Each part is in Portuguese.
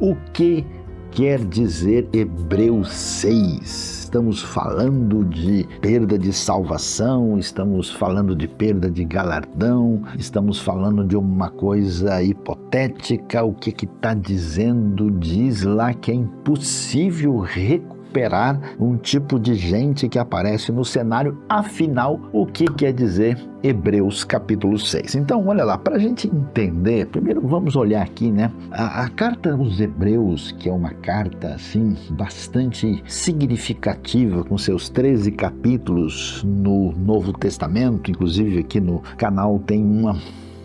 O que quer dizer Hebreus 6? Estamos falando de perda de salvação, estamos falando de perda de galardão, estamos falando de uma coisa hipotética. O que está dizendo? Diz lá que é impossível recuperar um tipo de gente que aparece no cenário. Afinal, o que quer dizer Hebreus capítulo 6? Então, olha lá, para a gente entender, primeiro vamos olhar aqui, né? A carta aos Hebreus, que é uma carta, assim, bastante significativa, com seus 13 capítulos no Novo Testamento. Inclusive aqui no canal tem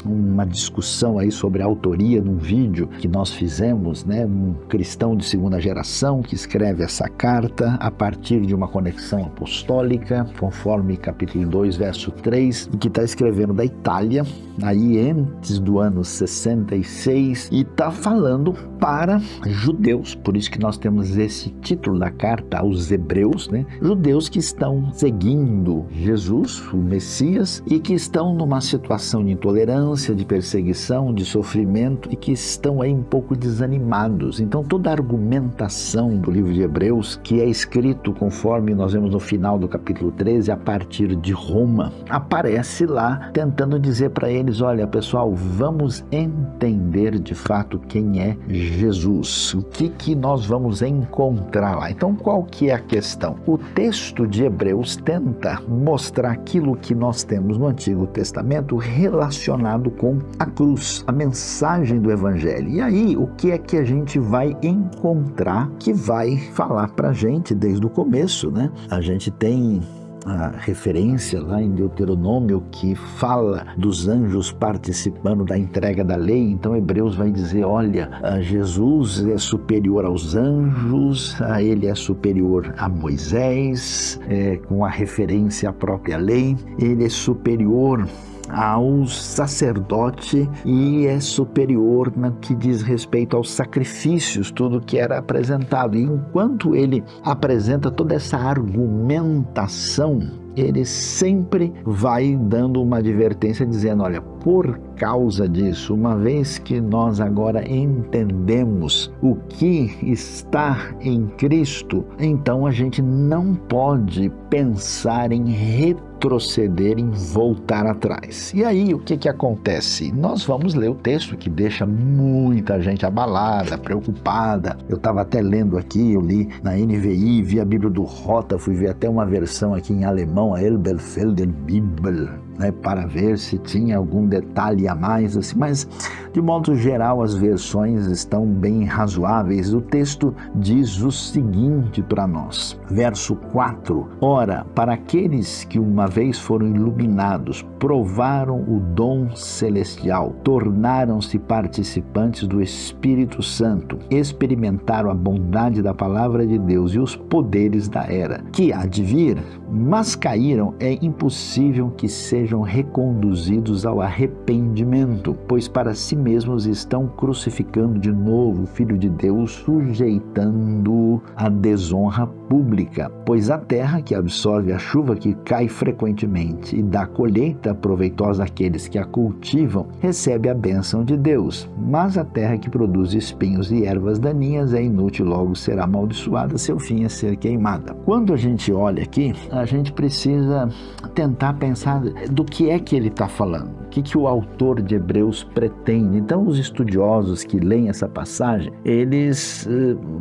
uma discussão aí sobre a autoria de um vídeo que nós fizemos, né? Um cristão de segunda geração que escreve essa carta a partir de uma conexão apostólica, conforme capítulo 2, verso 3, e que está escrevendo da Itália, aí antes do ano 66, e está falando para judeus. Por isso que nós temos esse título da carta aos Hebreus, né? Judeus que estão seguindo Jesus, o Messias, e que estão numa situação de intolerância, de perseguição, de sofrimento, e que estão aí um pouco desanimados. Então toda a argumentação do livro de Hebreus, que é escrito conforme nós vemos no final do capítulo 13, a partir de Roma, aparece lá tentando dizer para eles: olha pessoal, vamos entender de fato quem é Jesus, o que nós vamos encontrar lá. Então qual que é a questão? O texto de Hebreus tenta mostrar aquilo que nós temos no Antigo Testamento relacionado com a cruz, a mensagem do Evangelho. E aí, o que é que a gente vai encontrar que vai falar para a gente desde o começo, né? A gente tem a referência lá em Deuteronômio que fala dos anjos participando da entrega da lei. Então Hebreus vai dizer: olha, Jesus é superior aos anjos, ele é superior a Moisés, com a referência à própria lei, ele é superior ao sacerdote e é superior no que diz respeito aos sacrifícios, tudo que era apresentado. E enquanto ele apresenta toda essa argumentação, ele sempre vai dando uma advertência dizendo: olha, por causa disso, uma vez que nós agora entendemos o que está em Cristo, então a gente não pode pensar em retroceder, em voltar atrás. E aí, o que acontece? Nós vamos ler o texto que deixa muita gente abalada, preocupada. Eu estava até lendo aqui, eu li na NVI, vi a Bíblia do Rota, fui ver até uma versão aqui em alemão, a Elberfelder Bibel, né, para ver se tinha algum detalhe a mais, assim, mas de modo geral as versões estão bem razoáveis. O texto diz o seguinte para nós, verso 4: ora, para aqueles que uma vez foram iluminados, provaram o dom celestial, tornaram-se participantes do Espírito Santo, experimentaram a bondade da palavra de Deus e os poderes da era que há de vir, mas caíram, é impossível que sejam reconduzidos ao arrependimento, pois para si mesmos estão crucificando de novo o Filho de Deus, sujeitando a desonra pública. Pois a terra que absorve a chuva que cai frequentemente e dá colheita proveitosa àqueles que a cultivam, recebe a bênção de Deus. Mas a terra que produz espinhos e ervas daninhas é inútil, logo será amaldiçoada, seu fim é ser queimada. Quando a gente olha aqui, a gente precisa tentar pensar do que é que ele está falando, o que o autor de Hebreus pretende. Então os estudiosos que leem essa passagem, eles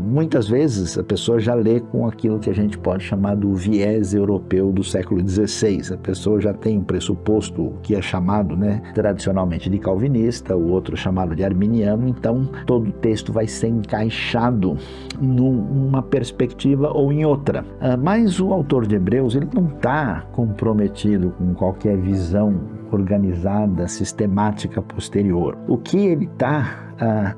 muitas vezes a pessoa já lê com aquilo que a gente pode chamar do viés europeu do século XVI. A pessoa já tem um pressuposto que é chamado, né, tradicionalmente de calvinista, o outro chamado de arminiano. Então todo o texto vai ser encaixado numa perspectiva ou em outra. Mas o autor de Hebreus, ele não está comprometido com qualquer visão organizada, sistemática posterior. O que ele está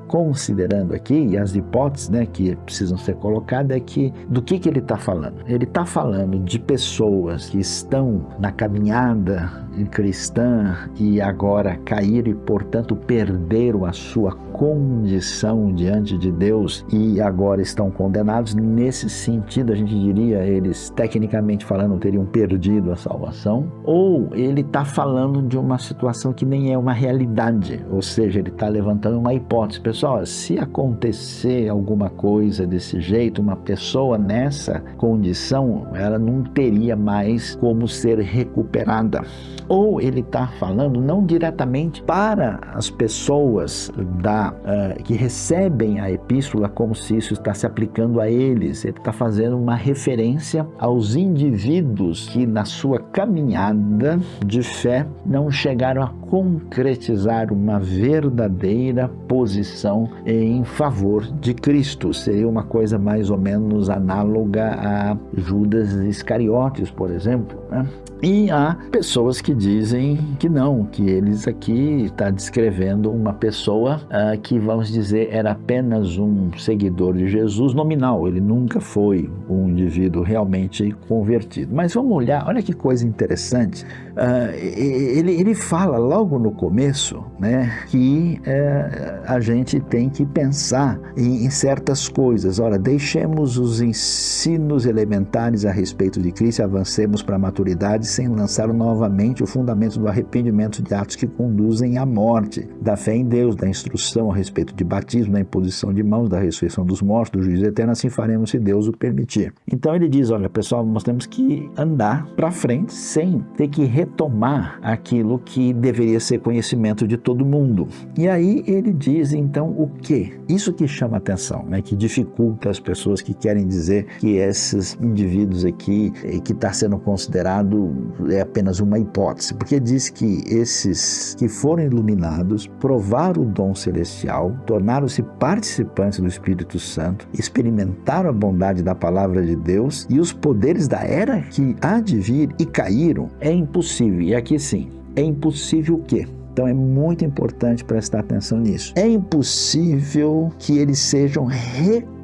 considerando aqui, e as hipóteses, né, que precisam ser colocadas, é que do que ele está falando? Ele está falando de pessoas que estão na caminhada cristã e agora caíram e, portanto, perderam a sua condição diante de Deus e agora estão condenados. Nesse sentido, a gente diria, eles, tecnicamente falando, teriam perdido a salvação. Ou ele está falando de uma situação que nem é uma realidade, ou seja, ele está levantando uma hipótese hipótese, pessoal, se acontecer alguma coisa desse jeito, uma pessoa nessa condição, ela não teria mais como ser recuperada. Ou ele está falando não diretamente para as pessoas que recebem a epístola, como se isso está se aplicando a eles. Ele está fazendo uma referência aos indivíduos que na sua caminhada de fé não chegaram a concretizar uma verdadeira posição em favor de Cristo. Seria uma coisa mais ou menos análoga a Judas Iscariotes, por exemplo, né? E há pessoas que dizem que não, que eles aqui está descrevendo uma pessoa que, vamos dizer, era apenas um seguidor de Jesus nominal. Ele nunca foi um indivíduo realmente convertido. Mas vamos olhar, olha que coisa interessante. Ele fala logo no começo, né, que a gente tem que pensar em certas coisas. Ora, deixemos os ensinos elementares a respeito de Cristo e avancemos para a maturidade sem lançar novamente o fundamento do arrependimento de atos que conduzem à morte, da fé em Deus, da instrução a respeito de batismo, da imposição de mãos, da ressurreição dos mortos, do juízo eterno, assim faremos se Deus o permitir. Então ele diz, olha pessoal, nós temos que andar para frente sem ter que retomar aquilo que deveria ser conhecimento de todo mundo. E aí ele diz então o quê? Isso que chama atenção, né? Que dificulta as pessoas que querem dizer que esses indivíduos aqui, que está sendo considerado é apenas uma hipótese, porque diz que esses que foram iluminados provaram o dom celestial, tornaram-se participantes do Espírito Santo, experimentaram a bondade da palavra de Deus e os poderes da era que há de vir e caíram. É impossível, e aqui sim, é impossível o quê? Então é muito importante prestar atenção nisso. É impossível que eles sejam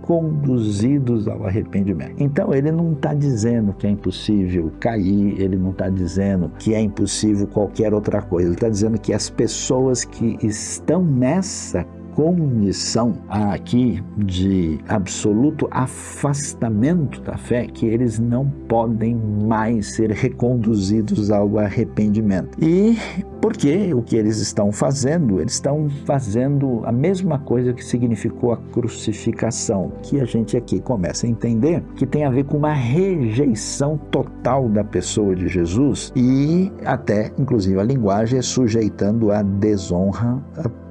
conduzidos ao arrependimento. Então ele não está dizendo que é impossível cair, ele não está dizendo que é impossível qualquer outra coisa, ele está dizendo que as pessoas que estão nessa condição aqui de absoluto afastamento da fé, que eles não podem mais ser reconduzidos ao arrependimento. E porque o que eles estão fazendo? Eles estão fazendo a mesma coisa que significou a crucificação, que a gente aqui começa a entender que tem a ver com uma rejeição total da pessoa de Jesus e até, inclusive, a linguagem é sujeitando a desonra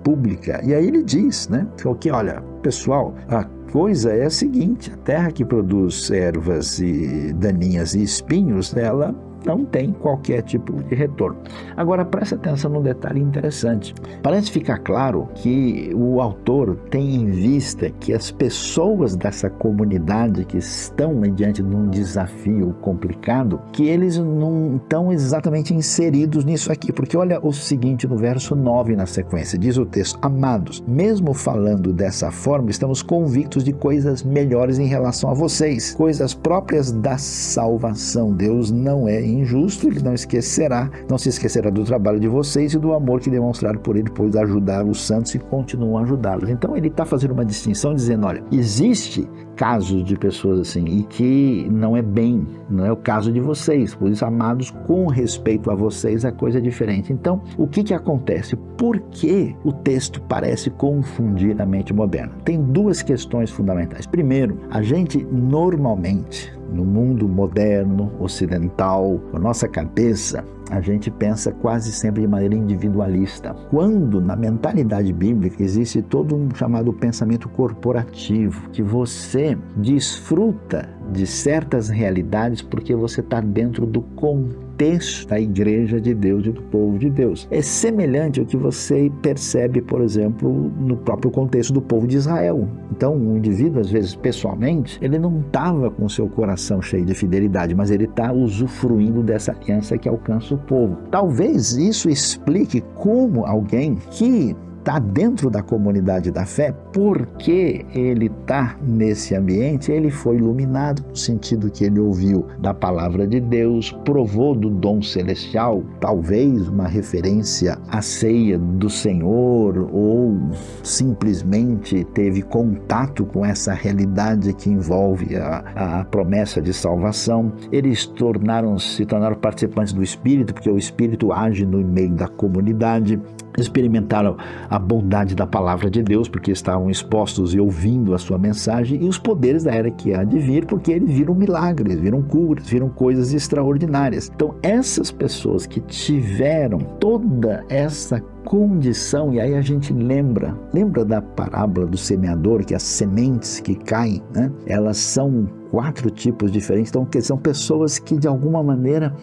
pública. E aí ele diz, né, que olha, pessoal, a coisa é a seguinte, a terra que produz ervas e daninhas e espinhos, ela não tem qualquer tipo de retorno. Agora, preste atenção num detalhe interessante. Parece ficar claro que o autor tem em vista que as pessoas dessa comunidade que estão diante de um desafio complicado, que eles não estão exatamente inseridos nisso aqui, porque olha o seguinte no verso 9 na sequência, diz o texto, amados, mesmo falando dessa forma, estamos convictos de coisas melhores em relação a vocês, coisas próprias da salvação. Deus não é injusto, ele não se esquecerá do trabalho de vocês e do amor que demonstraram por ele, pois ajudaram os santos e continuam a ajudá-los. Então ele está fazendo uma distinção dizendo, olha, existe casos de pessoas assim e que não é o caso de vocês, por isso, amados, com respeito a vocês a coisa é diferente. Então, o que acontece? Por que o texto parece confundir a mente moderna? Tem duas questões fundamentais. Primeiro, a gente normalmente, no mundo moderno, ocidental, a nossa cabeça, a gente pensa quase sempre de maneira individualista, quando na mentalidade bíblica existe todo um chamado pensamento corporativo, que você desfruta de certas realidades porque você está dentro do contexto da igreja de Deus e do povo de Deus. É semelhante ao que você percebe, por exemplo, no próprio contexto do povo de Israel. Então, um indivíduo, às vezes, pessoalmente, ele não estava com seu coração cheio de fidelidade, mas ele está usufruindo dessa aliança que alcança o povo. Talvez isso explique como alguém que está dentro da comunidade da fé, porque ele está nesse ambiente, ele foi iluminado no sentido que ele ouviu da palavra de Deus, provou do dom celestial, talvez uma referência à ceia do Senhor, ou simplesmente teve contato com essa realidade que envolve a promessa de salvação. Eles se tornaram participantes do Espírito, porque o Espírito age no meio da comunidade. experimentaram a bondade da palavra de Deus, porque estavam expostos e ouvindo a sua mensagem, e os poderes da era que há de vir, porque eles viram milagres, viram curas, viram coisas extraordinárias. Então, essas pessoas que tiveram toda essa condição, e aí a gente lembra da parábola do semeador, que as sementes que caem, né, elas são 4 tipos diferentes. Então, são pessoas que de alguma maneira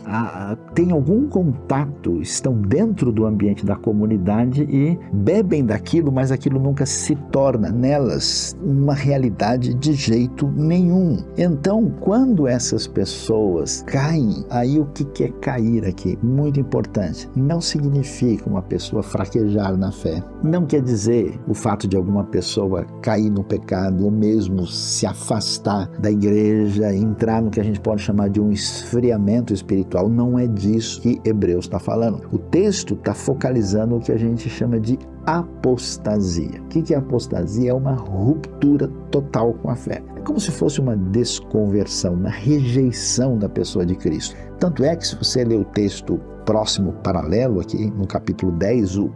têm algum contato, estão dentro do ambiente da comunidade e bebem daquilo, mas aquilo nunca se torna nelas uma realidade de jeito nenhum. Então, quando essas pessoas caem, aí o que é cair aqui? Muito importante. Não significa uma pessoa fraquejar na fé. Não quer dizer o fato de alguma pessoa cair no pecado ou mesmo se afastar da igreja, entrar no que a gente pode chamar de um esfriamento espiritual. Não é disso que Hebreus está falando. O texto está focalizando o que a gente chama de apostasia. O que é apostasia? É uma ruptura total com a fé. É como se fosse uma desconversão, uma rejeição da pessoa de Cristo. Tanto é que, se você ler o texto próximo, paralelo aqui, no capítulo 10, o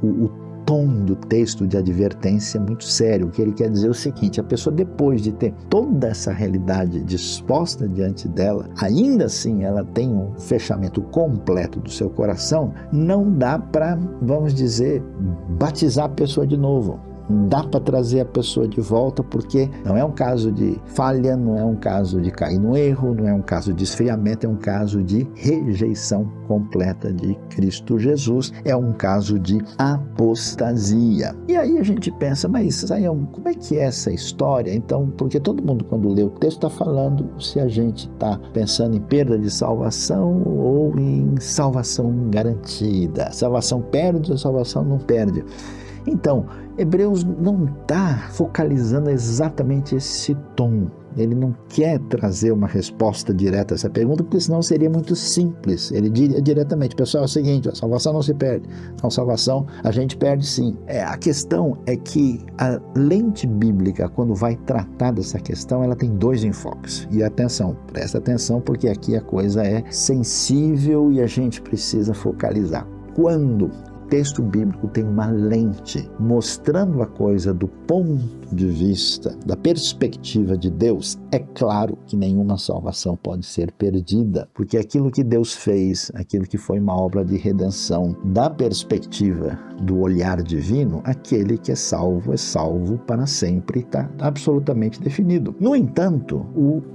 tom do texto de advertência é muito sério. O que ele quer dizer é o seguinte: a pessoa, depois de ter toda essa realidade disposta diante dela, ainda assim ela tem um fechamento completo do seu coração, não dá para, vamos dizer, batizar a pessoa de novo. Dá para trazer a pessoa de volta, porque não é um caso de falha, não é um caso de cair no erro, não é um caso de esfriamento, é um caso de rejeição completa de Cristo Jesus, é um caso de apostasia. E aí a gente pensa, mas Sayão, como é que é essa história? Então, porque todo mundo, quando lê o texto, está falando se a gente está pensando em perda de salvação ou em salvação garantida. Salvação perde ou salvação não perde? Então, Hebreus não está focalizando exatamente esse tom. Ele não quer trazer uma resposta direta a essa pergunta, porque senão seria muito simples. Ele diria diretamente: pessoal, é o seguinte, a salvação não se perde. A salvação a gente perde sim. A questão é que a lente bíblica, quando vai tratar dessa questão, ela tem 2 enfoques. E atenção, presta atenção, porque aqui a coisa é sensível e a gente precisa focalizar. Quando texto bíblico tem uma lente mostrando a coisa do ponto de vista, da perspectiva de Deus, é claro que nenhuma salvação pode ser perdida, porque aquilo que Deus fez, aquilo que foi uma obra de redenção, da perspectiva do olhar divino, aquele que é salvo para sempre, está absolutamente definido. No entanto,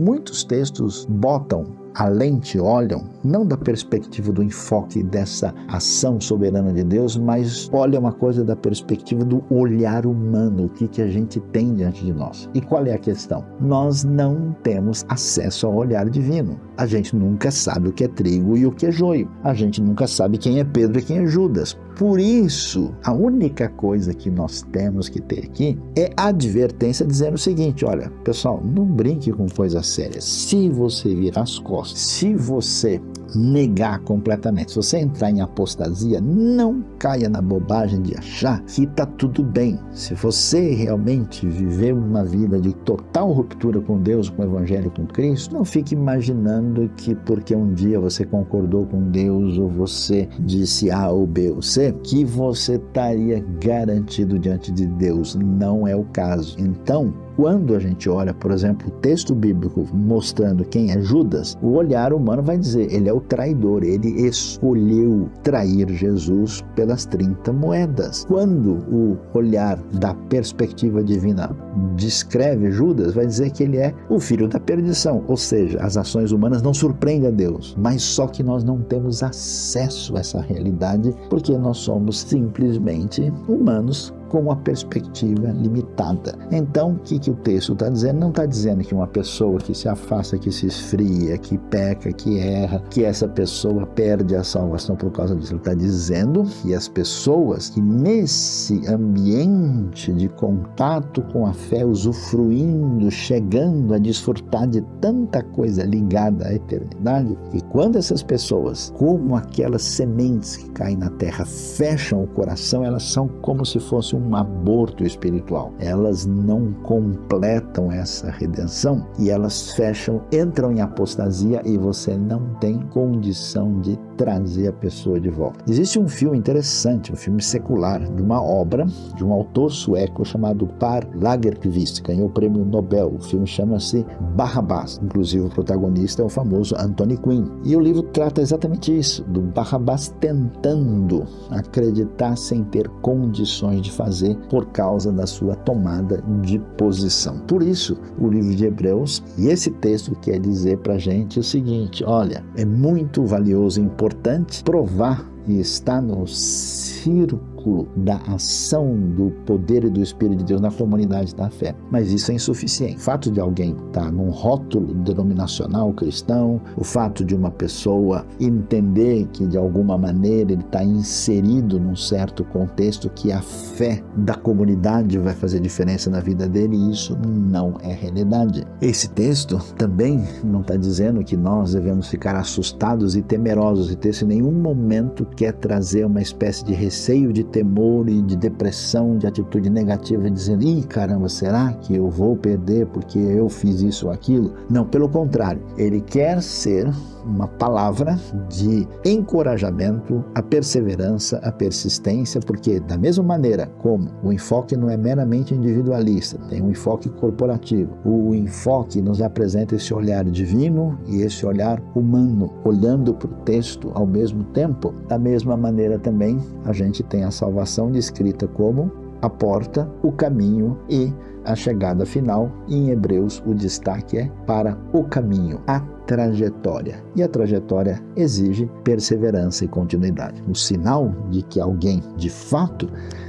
muitos textos botam a lente, olham, não da perspectiva do enfoque dessa ação soberana de Deus, mas olham a coisa da perspectiva do olhar humano, o que a gente tem diante de nós. E qual é a questão? Nós não temos acesso ao olhar divino. A gente nunca sabe o que é trigo e o que é joio. A gente nunca sabe quem é Pedro e quem é Judas. Por isso, a única coisa que nós temos que ter aqui é a advertência dizendo o seguinte: olha, pessoal, não brinque com coisas sérias. Se você virar as costas, se você negar completamente, se você entrar em apostasia, não caia na bobagem de achar que está tudo bem. Se você realmente viver uma vida de total ruptura com Deus, com o Evangelho, com Cristo, não fique imaginando que porque um dia você concordou com Deus ou você disse A ou B ou C, que você estaria garantido diante de Deus. Não é o caso. Então, quando a gente olha, por exemplo, o texto bíblico mostrando quem é Judas, o olhar humano vai dizer: ele é o traidor, ele escolheu trair Jesus pelas 30 moedas. Quando o olhar da perspectiva divina descreve Judas, vai dizer que ele é o filho da perdição, ou seja, as ações humanas não surpreendem a Deus, mas só que nós não temos acesso a essa realidade porque nós somos simplesmente humanos com uma perspectiva limitada. Então, o que o texto está dizendo? Não está dizendo que uma pessoa que se afasta, que se esfria, que peca, que erra, que essa pessoa perde a salvação por causa disso. Ele está dizendo que as pessoas que nesse ambiente de contato com a fé, usufruindo, chegando a desfrutar de tanta coisa ligada à eternidade, que quando essas pessoas, como aquelas sementes que caem na terra, fecham o coração, elas são como se fosse um um aborto espiritual. Elas não completam essa redenção e elas fecham, entram em apostasia e você não tem condição de trazer a pessoa de volta. Existe um filme interessante, um filme secular, de uma obra de um autor sueco chamado Per Lagerkvist, ganhou o prêmio Nobel. O filme chama-se Barrabás. Inclusive o protagonista é o famoso Anthony Quinn. E o livro trata exatamente isso, do Barrabás tentando acreditar sem ter condições de fazer por causa da sua tomada de posição. Por isso, o livro de Hebreus, e esse texto quer dizer pra gente o seguinte: olha, é muito valioso e importante provar e estar no círculo da ação do poder e do Espírito de Deus na comunidade da fé. Mas isso é insuficiente. O fato de alguém estar num rótulo denominacional cristão, o fato de uma pessoa entender que de alguma maneira ele está inserido num certo contexto que a fé da comunidade vai fazer diferença na vida dele, isso não é realidade. Esse texto também não está dizendo que nós devemos ficar assustados e temerosos, e texto em nenhum momento quer trazer uma espécie de receio, de temor e de depressão, de atitude negativa, dizendo: ih, caramba, será que eu vou perder porque eu fiz isso ou aquilo? Não, pelo contrário, ele quer ser uma palavra de encorajamento, a perseverança, a persistência, porque da mesma maneira como o enfoque não é meramente individualista, tem um enfoque corporativo, o enfoque nos apresenta esse olhar divino e esse olhar humano, olhando para o texto ao mesmo tempo. Da mesma maneira também a gente tem a salvação descrita como a porta, o caminho e a chegada final. E em Hebreus o destaque é para o caminho, a trajetória. E a trajetória exige perseverança e continuidade. O sinal de que alguém de fato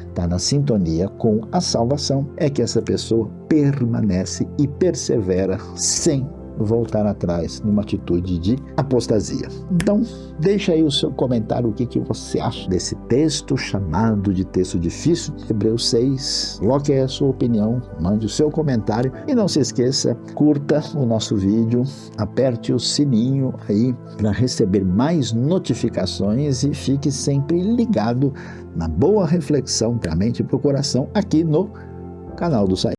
está na sintonia com a salvação é que essa pessoa permanece e persevera sem voltar atrás numa atitude de apostasia. Então, deixa aí o seu comentário, o que você acha desse texto chamado de texto difícil de Hebreus 6. Coloque aí a sua opinião, mande o seu comentário e não se esqueça, curta o nosso vídeo, aperte o sininho aí para receber mais notificações e fique sempre ligado na boa reflexão para a mente e para o coração aqui no canal do Said.